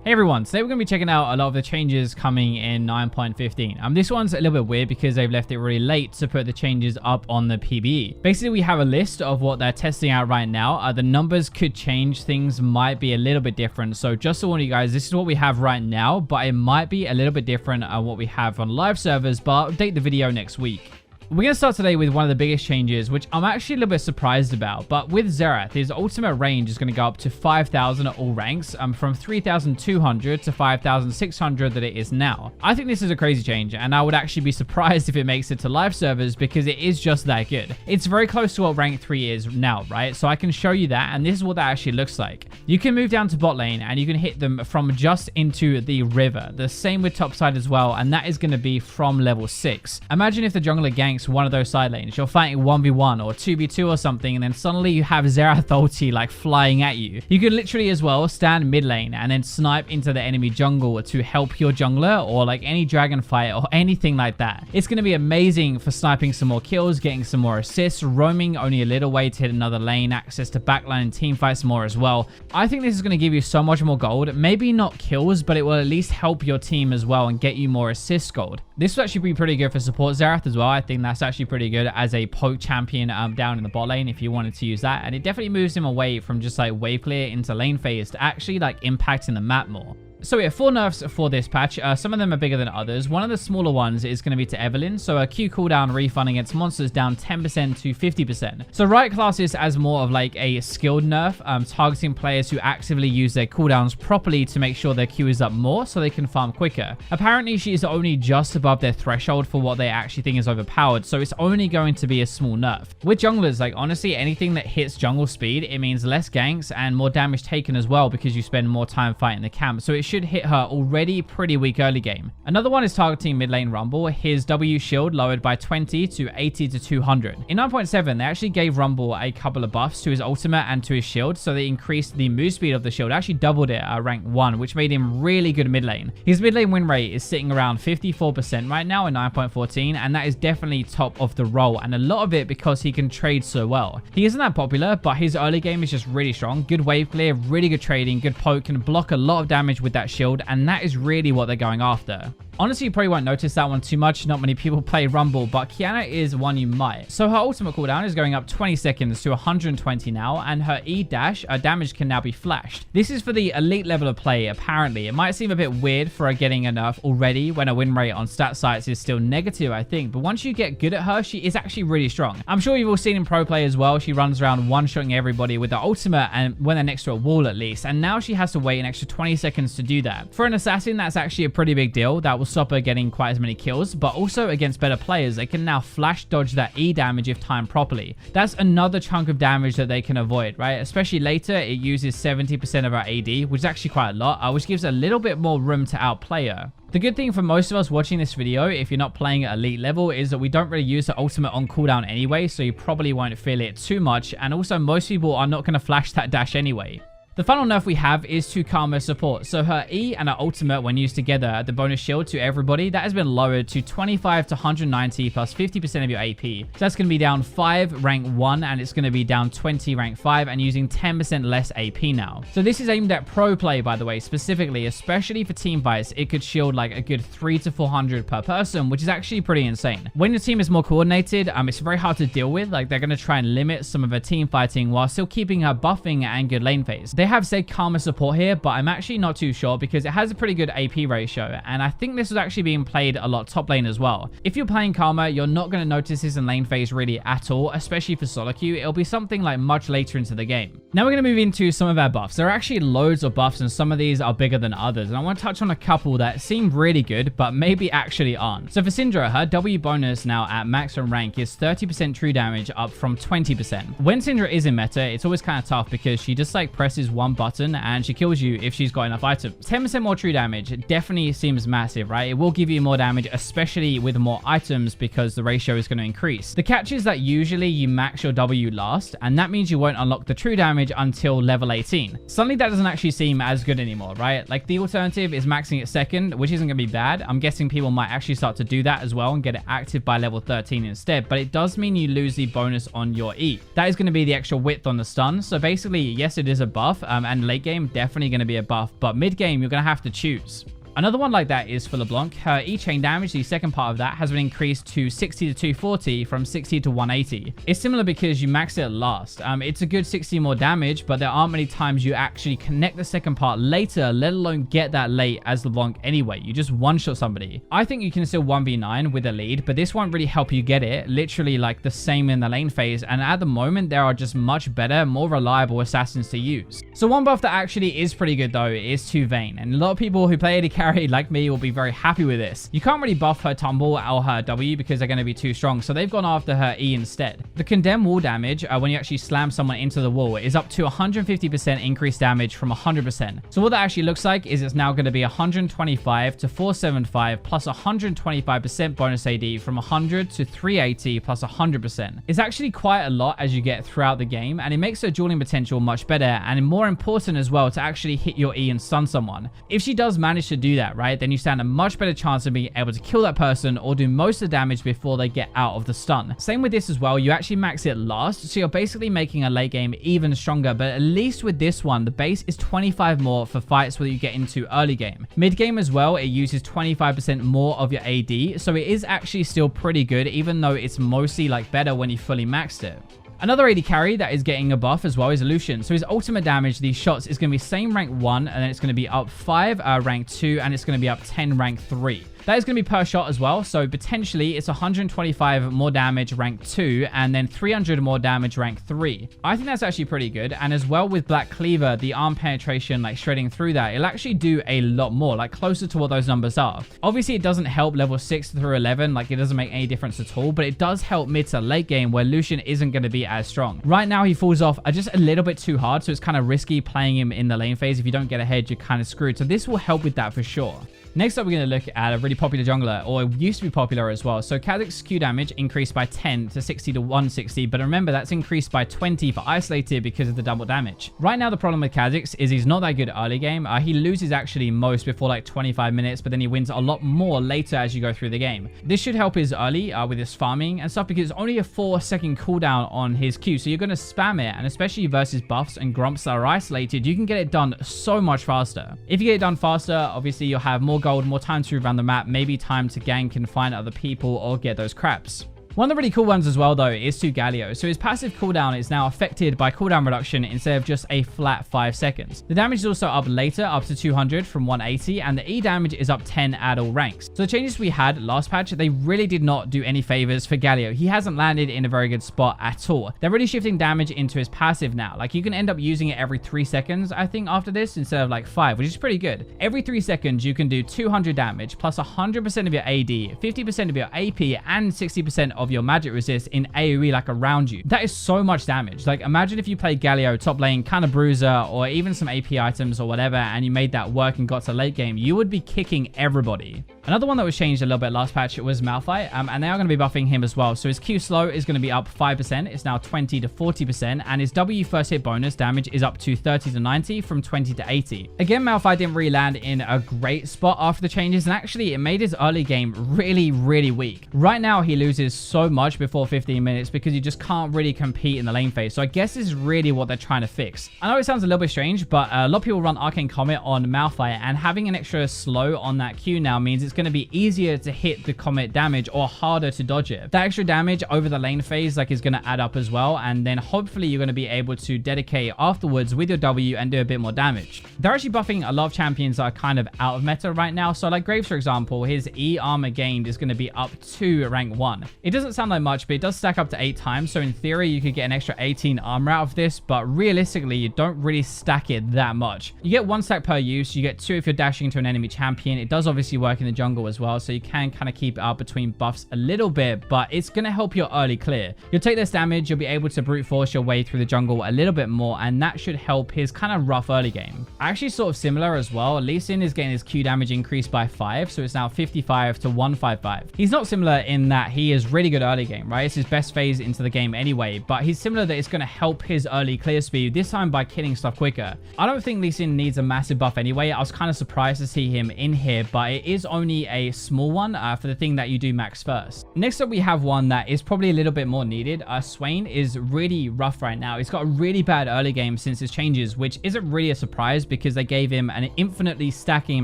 Hey everyone, today we're going to be checking out a lot of the changes coming in 9.15. This one's a little bit weird because they've left it really late to put the changes up on the PBE. Basically, we have a list of what they're testing out right now. The numbers could change, things might be a little bit different. So just to warn you guys, this is what we have right now, but it might be a little bit different what we have on live servers, but I'll update the video next week. We're going to start today with one of the biggest changes, which I'm actually a little bit surprised about. But with Xerath, his ultimate range is going to go up to 5,000 at all ranks, from 3,200 to 5,600 that it is now. I think this is a crazy change, and I would actually be surprised if it makes it to live servers because it is just that good. It's very close to what rank 3 is now, right? So I can show you that, and this is what that actually looks like. You can move down to bot lane, and you can hit them from just into the river. The same with topside as well, and that is going to be from level 6. Imagine if the jungler ganks one of those side lanes. You're fighting 1v1 or 2v2 or something, and then suddenly you have Xerath ulti like flying at you. You could literally as well stand mid lane and then snipe into the enemy jungle to help your jungler, or like any dragon fight or anything like that. It's going to be amazing for sniping some more kills, getting some more assists, roaming only a little way to hit another lane, access to backline and team fights more as well. I think this is going to give you so much more gold. Maybe not kills, but it will at least help your team as well and get you more assist gold. This will actually be pretty good for support Xerath as well. I think that's actually pretty good as a poke champion down in the bot lane if you wanted to use that. And it definitely moves him away from just like wave clear into lane phase to actually like impacting the map more. So we have 4 nerfs for this patch. Some of them are bigger than others. One of the smaller ones is going to be to Evelynn. So a Q cooldown refund against monsters down 10% to 50%. So Riot class this as more of like a skilled nerf, targeting players who actively use their cooldowns properly to make sure their Q is up more so they can farm quicker. Apparently she is only just above their threshold for what they actually think is overpowered. So it's only going to be a small nerf. With junglers, like honestly, anything that hits jungle speed, it means less ganks and more damage taken as well because you spend more time fighting the camp. So it should hit her already pretty weak early game. Another one is targeting mid lane Rumble. His W shield lowered by 20 to 80 to 200. In 9.7, they actually gave Rumble a couple of buffs to his ultimate and to his shield, so they increased the move speed of the shield, actually doubled it at rank 1, which made him really good mid lane. His mid lane win rate is sitting around 54% right now in 9.14, and that is definitely top of the roll, and a lot of it because he can trade so well. He isn't that popular, but his early game is just really strong. Good wave clear, really good trading, good poke, can block a lot of damage with that shield, and that is really what they're going after. Honestly, you probably won't notice that one too much. Not many people play Rumble, but Kiana is one you might. So her ultimate cooldown is going up 20 seconds to 120 now, and her E dash, damage can now be flashed. This is for the elite level of play, apparently. It might seem a bit weird for her getting a nerf already when her win rate on stat sites is still negative, I think. But once you get good at her, she is actually really strong. I'm sure you've all seen in pro play as well. She runs around one-shotting everybody with her ultimate, and when they're next to a wall at least. And now she has to wait an extra 20 seconds to do that. For an assassin, that's actually a pretty big deal. That will stop her getting quite as many kills, but also against better players, they can now flash dodge that E damage if timed properly. That's another chunk of damage that they can avoid, right? Especially later, it uses 70% of our AD, which is actually quite a lot, which gives a little bit more room to outplay her. The good thing for most of us watching this video, if you're not playing at elite level, is that we don't really use the ultimate on cooldown anyway, so you probably won't feel it too much, and also most people are not going to flash that dash anyway. The final nerf we have is to Karma support. So her E and her ultimate, when used together, the bonus shield to everybody, that has been lowered to 25 to 190 plus 50% of your AP. So that's going to be down 5 rank 1, and it's going to be down 20 rank 5 and using 10% less AP now. So this is aimed at pro play, by the way, specifically, especially for team fights. It could shield like a good 300 to 400 per person, which is actually pretty insane. When your team is more coordinated, it's very hard to deal with. Like, they're going to try and limit some of her team fighting while still keeping her buffing and good lane phase. They have said Karma support here, but I'm actually not too sure because it has a pretty good AP ratio, and I think this was actually being played a lot top lane as well. If you're playing Karma, you're not going to notice this in lane phase really at all, especially for solo queue. It'll be something like much later into the game. Now we're going to move into some of our buffs. There are actually loads of buffs, and some of these are bigger than others, and I want to touch on a couple that seem really good, but maybe actually aren't. So for Syndra, her W bonus now at maximum rank is 30% true damage, up from 20%. When Syndra is in meta, it's always kind of tough because she just like presses one button and she kills you if she's got enough items. 10% more true damage definitely seems massive, right? It will give you more damage, especially with more items, because the ratio is going to increase. The catch is that usually you max your W last, and that means you won't unlock the true damage until level 18. Suddenly that doesn't actually seem as good anymore, right? Like the alternative is maxing it second, which isn't going to be bad. I'm guessing people might actually start to do that as well and get it active by level 13 instead, but it does mean you lose the bonus on your E. That is going to be the extra width on the stun. So basically, yes, it is a buff, buff, and late game definitely going to be a buff, but mid game you're going to have to choose. Another one like that is for Leblanc. Her E-chain damage, the second part of that, has been increased to 60 to 240 from 60 to 180. It's similar because you max it last. It's a good 60 more damage, but there aren't many times you actually connect the second part later, let alone get that late as Leblanc anyway. You just one-shot somebody. I think you can still 1v9 with a lead, but this won't really help you get it. Literally like the same in the lane phase, and at the moment there are just much better, more reliable assassins to use. So one buff that actually is pretty good though is to Vayne, and a lot of people who play AD carry like me will be very happy with this. You can't really buff her tumble or her W because they're going to be too strong, so they've gone after her E instead. The condemn wall damage, when you actually slam someone into the wall, is up to 150% increased damage from 100%. So what that actually looks like is it's now going to be 125 to 475 plus 125% bonus AD from 100 to 380 plus 100%. It's actually quite a lot as you get throughout the game, and it makes her dueling potential much better, and more important as well to actually hit your E and stun someone. If she does manage to do that, right, then you stand a much better chance of being able to kill that person or do most of the damage before they get out of the stun. Same with this as well, you actually max it last, so you're basically making a late game even stronger, but at least with this one, the base is 25 more for fights where you get into early game. Mid game as well, it uses 25% more of your AD, so it is actually still pretty good, even though it's mostly like better when you fully maxed it. Another AD carry that is getting a buff as well is Lucian. So his ultimate damage, these shots, is going to be same rank 1, and then it's going to be up 5 rank 2, and it's going to be up 10 rank 3. That is going to be per shot as well, so potentially it's 125 more damage rank 2 and then 300 more damage rank 3. I think that's actually pretty good, and as well with Black Cleaver, the arm penetration, like shredding through that, it'll actually do a lot more, like closer to what those numbers are. Obviously it doesn't help level 6 through 11, like it doesn't make any difference at all, but it does help mid to late game where Lucian isn't going to be as strong. Right now he falls off just a little bit too hard, so it's kind of risky playing him in the lane phase. If you don't get ahead, you're kind of screwed, so this will help with that for sure. Next up, we're going to look at a really popular jungler, or it used to be popular as well. So Kazakh's Q damage increased by 10 to 60 to 160, but remember that's increased by 20 for isolated because of the double damage. Right now, the problem with Kazakh's is he's not that good early game. He loses actually most before like 25 minutes, but then he wins a lot more later as you go through the game. This should help his early with his farming and stuff because it's only a 4-second cooldown on his Q, so you're going to spam it, and especially versus buffs and grumps that are isolated, you can get it done so much faster. If you get it done faster, obviously you'll have more gold, more time to move around the map, maybe time to gank and find other people or get those craps. One of the really cool ones as well, though, is to Gallio. So his passive cooldown is now affected by cooldown reduction instead of just a flat 5 seconds. The damage is also up later, up to 200 from 180, and the E damage is up 10 at all ranks. So the changes we had last patch, they really did not do any favors for Gallio. He hasn't landed in a very good spot at all. They're really shifting damage into his passive now. Like, you can end up using it every 3 seconds, I think, after this, instead of like 5, which is pretty good. Every 3 seconds, you can do 200 damage, plus 100% of your AD, 50% of your AP, and 60% of your magic resist in AoE, like around you. That is so much damage. Like, imagine if you played Gallio top lane, kind of bruiser, or even some AP items or whatever, and you made that work and got to late game, you would be kicking everybody. Another one that was changed a little bit last patch was Malphite, and they are going to be buffing him as well. So his Q slow is going to be up 5%. It's now 20 to 40%, and his W first hit bonus damage is up to 30 to 90 from 20 to 80. Again, Malphite didn't really land in a great spot after the changes, and actually it made his early game really, really weak. Right now, he loses so much before 15 minutes because you just can't really compete in the lane phase. So I guess this is really what they're trying to fix. I know it sounds a little bit strange, but a lot of people run Arcane Comet on Malphite, and having an extra slow on that Q now means it's going to be easier to hit the Comet damage or harder to dodge it. That extra damage over the lane phase is going to add up as well, and then hopefully you're going to be able to dedicate afterwards with your W and do a bit more damage. They're actually buffing a lot of champions that are kind of out of meta right now. So like Graves, for example, his E armor gained is going to be up to rank 1. It doesn't sound like much, but it does stack up to 8 times. So in theory, you could get an extra 18 armor out of this, but realistically, you don't really stack it that much. You get 1 stack per use. You get 2 if you're dashing into an enemy champion. It does obviously work in the jungle as well, so you can kind of keep it up between buffs a little bit, but it's going to help your early clear. You'll take less damage. You'll be able to brute force your way through the jungle a little bit more, and that should help his kind of rough early game. Actually, sort of similar as well. Lucian is getting his Q damage increased by 5, so it's now 55 to 155. He's not similar in that he is really good early game, right? It's his best phase into the game anyway, but he's similar that it's going to help his early clear speed, this time by killing stuff quicker. I don't think Lucian needs a massive buff anyway. I was kind of surprised to see him in here, but it is only a small one for the thing that you do max first. Next up, we have one that is probably a little bit more needed. Swain is really rough right now. He's got a really bad early game since his changes, which isn't really a surprise because they gave him an infinitely stacking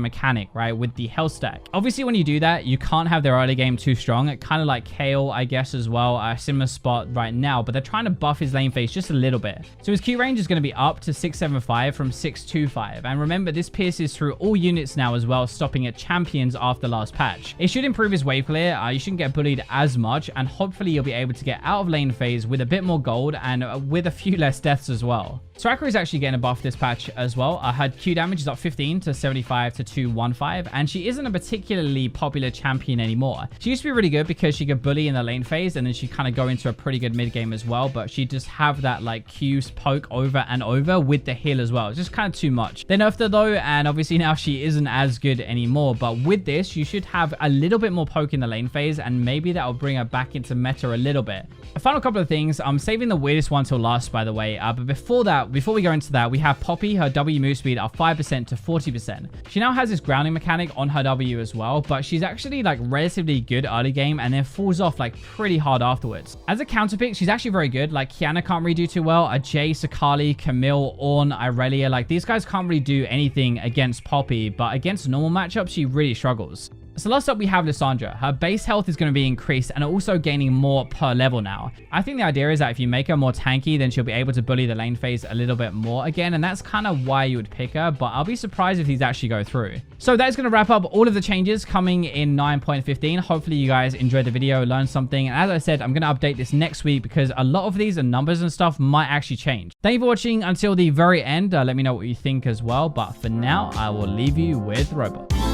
mechanic, right, with the health stack. Obviously, when you do that, you can't have their early game too strong. Kind of like Kale, I guess, as well, a similar spot right now, but they're trying to buff his lane phase just a little bit. So his Q range is going to be up to 675 from 625. And remember, this pierces through all units now as well, stopping at champions after last patch. It should improve his wave clear. You shouldn't get bullied as much, and hopefully you'll be able to get out of lane phase with a bit more gold and with a few less deaths as well. Soraka is actually getting a buff this patch as well. Her Q damage is up 15 to 75 to 215, and she isn't a particularly popular champion anymore. She used to be really good because she could bully in the lane phase, and then she kind of go into a pretty good mid game as well, but she just have that like Q poke over and over with the heal as well. It's just kind of too much. They nerfed her though, and obviously now she isn't as good anymore, but with this, you should have a little bit more poke in the lane phase, and maybe that will bring her back into meta a little bit. A final couple of things. I'm saving the weirdest one till last, by the way, but before we go into that, we have Poppy, her W move speed up 5% to 40%. She now has this grounding mechanic on her W as well, but she's actually like relatively good early game and then falls off like pretty hard afterwards. As a counter pick, she's actually very good. Like Kiana can't really do too well. Jay, Sakali, Camille, Ornn, Irelia, like these guys can't really do anything against Poppy, but against normal matchups, she really struggles. So last up, we have Lissandra. Her base health is going to be increased and also gaining more per level now. I think the idea is that if you make her more tanky, then she'll be able to bully the lane phase a little bit more again, and that's kind of why you would pick her, but I'll be surprised if these actually go through. So that is going to wrap up all of the changes coming in 9.15. Hopefully you guys enjoyed the video, learned something, and as I said, I'm going to update this next week because a lot of these and numbers and stuff might actually change. Thank you for watching until the very end. Let me know what you think as well, but for now, I will leave you with Robot.